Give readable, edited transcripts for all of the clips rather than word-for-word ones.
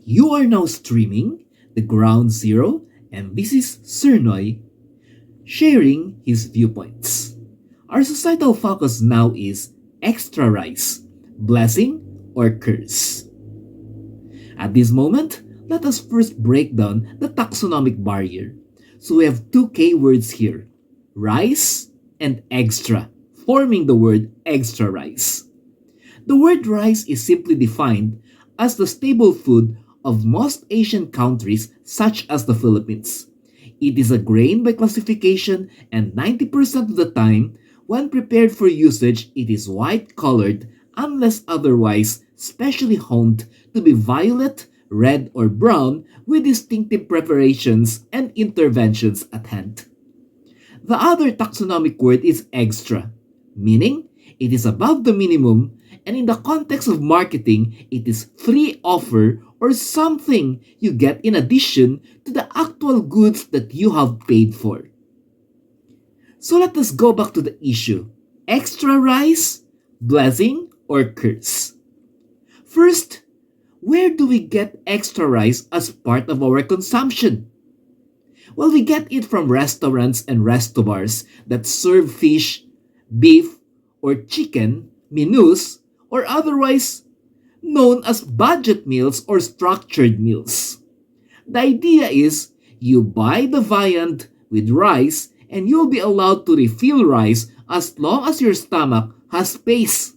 You are now streaming the Ground Zero, and this is Sir Nhoie sharing his viewpoints. Our societal focus now is extra rice, blessing or curse. At this moment, let us first break down the taxonomic barrier. So we have two K words here, rice and extra, forming the word extra rice. The word rice is simply defined as the staple food of most Asian countries such as the Philippines. It is a grain by classification, and 90% of the time, when prepared for usage, it is white colored unless otherwise specially honed to be violet, red, or brown with distinctive preparations and interventions at hand. The other taxonomic word is extra, meaning it is above the minimum, and in the context of marketing, it is free offer or something you get in addition to the actual goods that you have paid for. So let us go back to the issue. Extra rice, blessing, or curse? First, where do we get extra rice as part of our consumption? Well, we get it from restaurants and resto bars that serve fish, beef, or chicken menus, or otherwise known as budget meals or structured meals. The idea is you buy the viand with rice and you'll be allowed to refill rice as long as your stomach has space.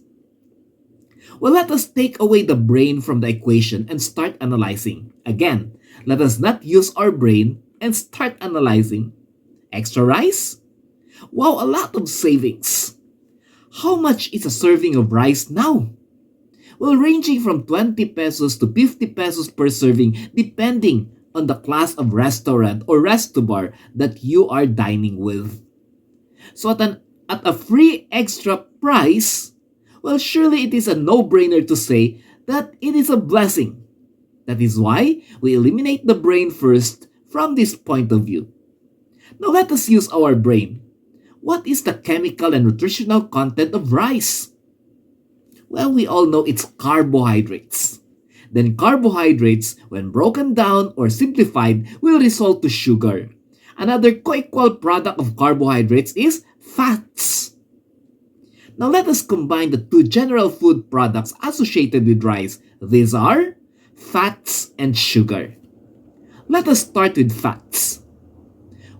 Well, let us take away the brain from the equation and start analyzing. Again, let us not use our brain and start analyzing. Extra rice? Wow, a lot of savings. How much is a serving of rice now? Well, ranging from 20 pesos to 50 pesos per serving depending on the class of restaurant or resto bar that you are dining with. So at a free extra price, well, surely it is a no-brainer to say that it is a blessing. That is why we eliminate the brain first from this point of view. Now let us use our brain. What is the chemical and nutritional content of rice? Well, we all know it's carbohydrates. Then carbohydrates, when broken down or simplified, will result to sugar. Another co-equal product of carbohydrates is fats. Now let us combine the two general food products associated with rice. These are fats and sugar. Let us start with fats.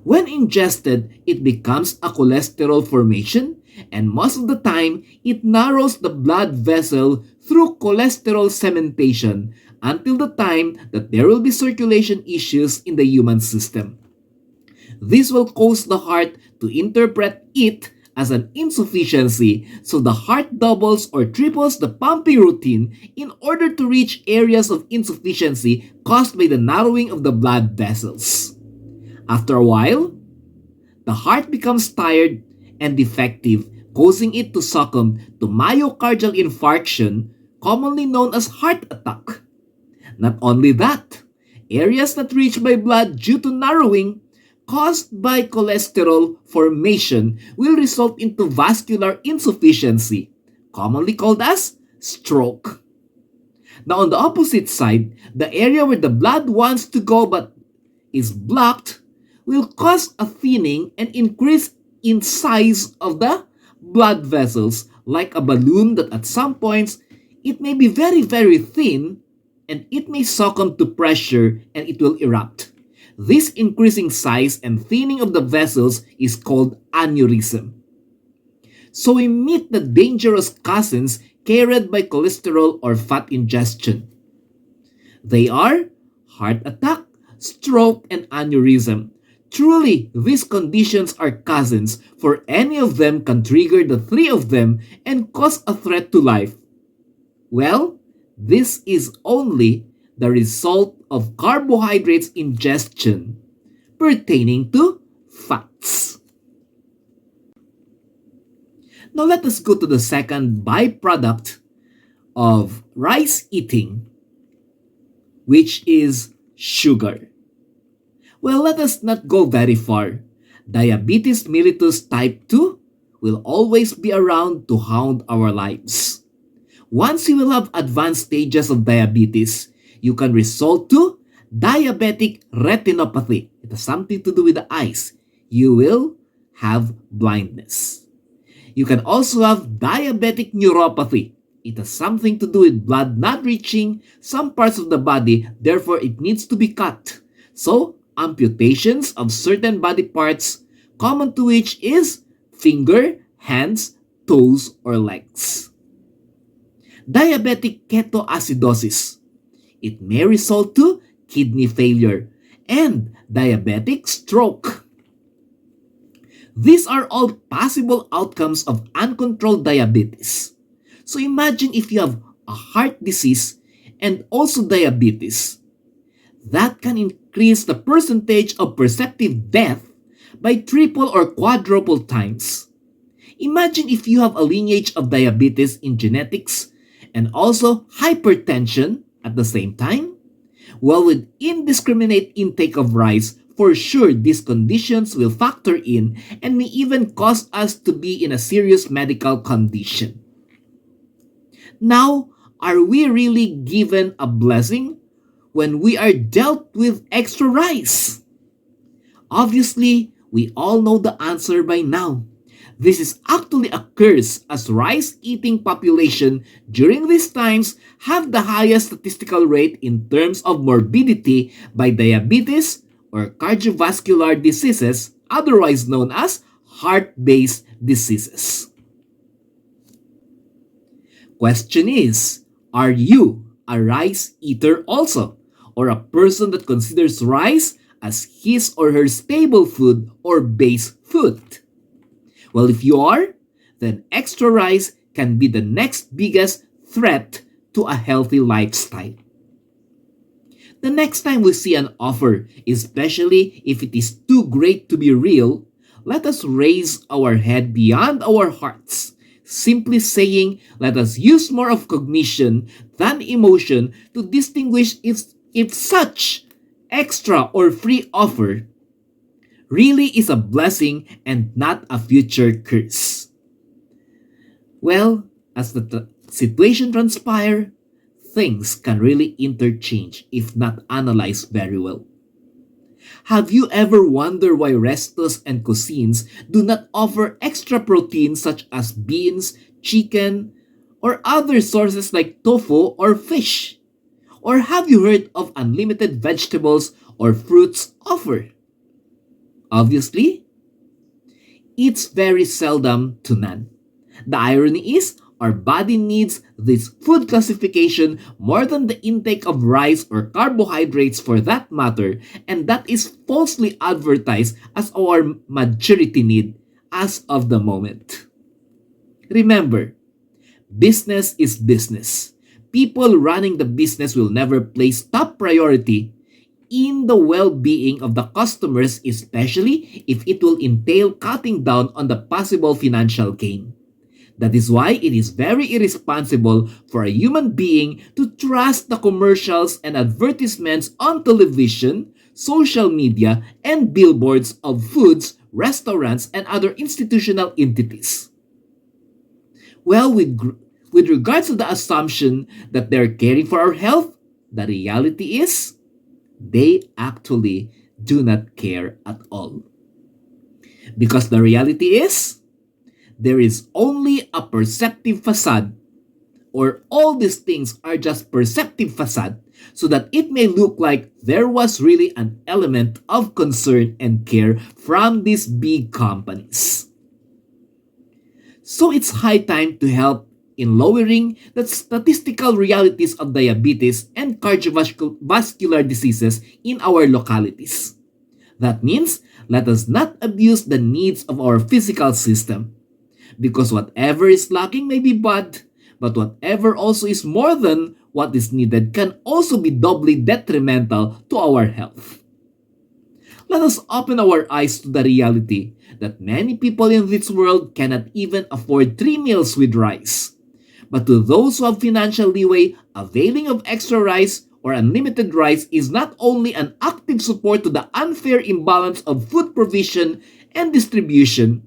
When ingested, it becomes a cholesterol formation, and most of the time, it narrows the blood vessel through cholesterol cementation until the time that there will be circulation issues in the human system. This will cause the heart to interpret it as an insufficiency, so the heart doubles or triples the pumping routine in order to reach areas of insufficiency caused by the narrowing of the blood vessels. After a while, the heart becomes tired and defective, causing it to succumb to myocardial infarction, commonly known as heart attack. Not only that, areas not reached by blood due to narrowing caused by cholesterol formation will result into vascular insufficiency, commonly called as stroke. Now on the opposite side, the area where the blood wants to go but is blocked will cause a thinning and increase in size of the blood vessels, like a balloon that at some points it may be very, very thin and it may succumb to pressure and it will erupt. This increasing size and thinning of the vessels is called aneurysm. So we meet the dangerous cousins carried by cholesterol or fat ingestion. They are heart attack, stroke, and aneurysm. Truly, these conditions are cousins, for any of them can trigger the three of them and cause a threat to life. Well, this is only the result of carbohydrates ingestion pertaining to fats. Now let us go to the second byproduct of rice eating, which is sugar. Well, let us not go very far. Diabetes mellitus type 2 will always be around to haunt our lives. Once you will have advanced stages of diabetes, you can result to diabetic retinopathy. It has something to do with the eyes. You will have blindness. You can also have diabetic neuropathy. It has something to do with blood not reaching some parts of the body, therefore it needs to be cut. So, amputations of certain body parts, common to which is finger, hands, toes, or legs. Diabetic ketoacidosis. It may result to kidney failure and diabetic stroke. These are all possible outcomes of uncontrolled diabetes. So imagine if you have a heart disease and also diabetes. That can increase the percentage of perceptive death by triple or quadruple times. Imagine if you have a lineage of diabetes in genetics and also hypertension at the same time. Well, with indiscriminate intake of rice, for sure these conditions will factor in and may even cause us to be in a serious medical condition. Now, are we really given a blessing when we are dealt with extra rice? Obviously, we all know the answer by now. This is actually a curse as rice-eating population during these times have the highest statistical rate in terms of morbidity by diabetes or cardiovascular diseases, otherwise known as heart-based diseases. Question is, are you a rice eater also, or a person that considers rice as his or her staple food or base food? Well, if you are, then extra rice can be the next biggest threat to a healthy lifestyle. The next time we see an offer, especially if it is too great to be real, let us raise our head beyond our hearts, simply saying, let us use more of cognition than emotion to distinguish if such extra or free offer really is a blessing and not a future curse. Well, as the situation transpires, things can really interchange if not analyzed very well. Have you ever wondered why restos and cuisines do not offer extra protein such as beans, chicken, or other sources like tofu or fish? Or have you heard of unlimited vegetables or fruits offered? Obviously, it's very seldom to none. The irony is, our body needs this food classification more than the intake of rice or carbohydrates for that matter, and that is falsely advertised as our majority need as of the moment. Remember, business is business. People running the business will never place top priority in the well-being of the customers, especially if it will entail cutting down on the possible financial gain. That is why it is very irresponsible for a human being to trust the commercials and advertisements on television, social media, and billboards of foods, restaurants, and other institutional entities. Well, with regards to the assumption that they're caring for our health, the reality is they actually do not care at all. Because the reality is, there is only a perceptive facade, or all these things are just perceptive facade, so that it may look like there was really an element of concern and care from these big companies. So it's high time to help in lowering the statistical realities of diabetes and cardiovascular diseases in our localities. That means, let us not abuse the needs of our physical system. Because whatever is lacking may be bad, but whatever also is more than what is needed can also be doubly detrimental to our health. Let us open our eyes to the reality that many people in this world cannot even afford 3 meals with rice. But to those who have financial leeway, availing of extra rice or unlimited rice is not only an active support to the unfair imbalance of food provision and distribution.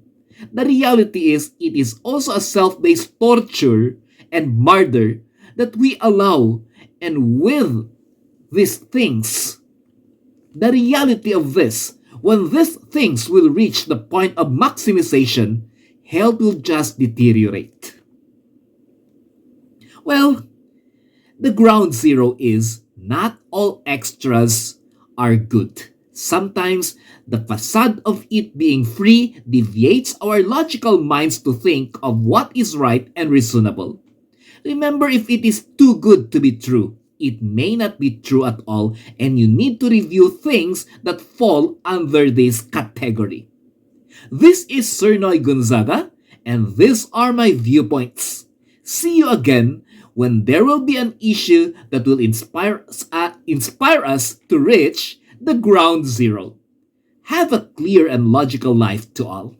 The reality is, it is also a self-based torture and murder that we allow, and with these things. The reality of this, when these things will reach the point of maximization, health will just deteriorate. Well, the ground zero is not all extras are good. Sometimes the facade of it being free deviates our logical minds to think of what is right and reasonable. Remember, if it is too good to be true, it may not be true at all, and you need to review things that fall under this category. This is Sir Noy Gonzaga, and these are my viewpoints. See you again when there will be an issue that will inspire us to reach the ground zero. Have a clear and logical life to all.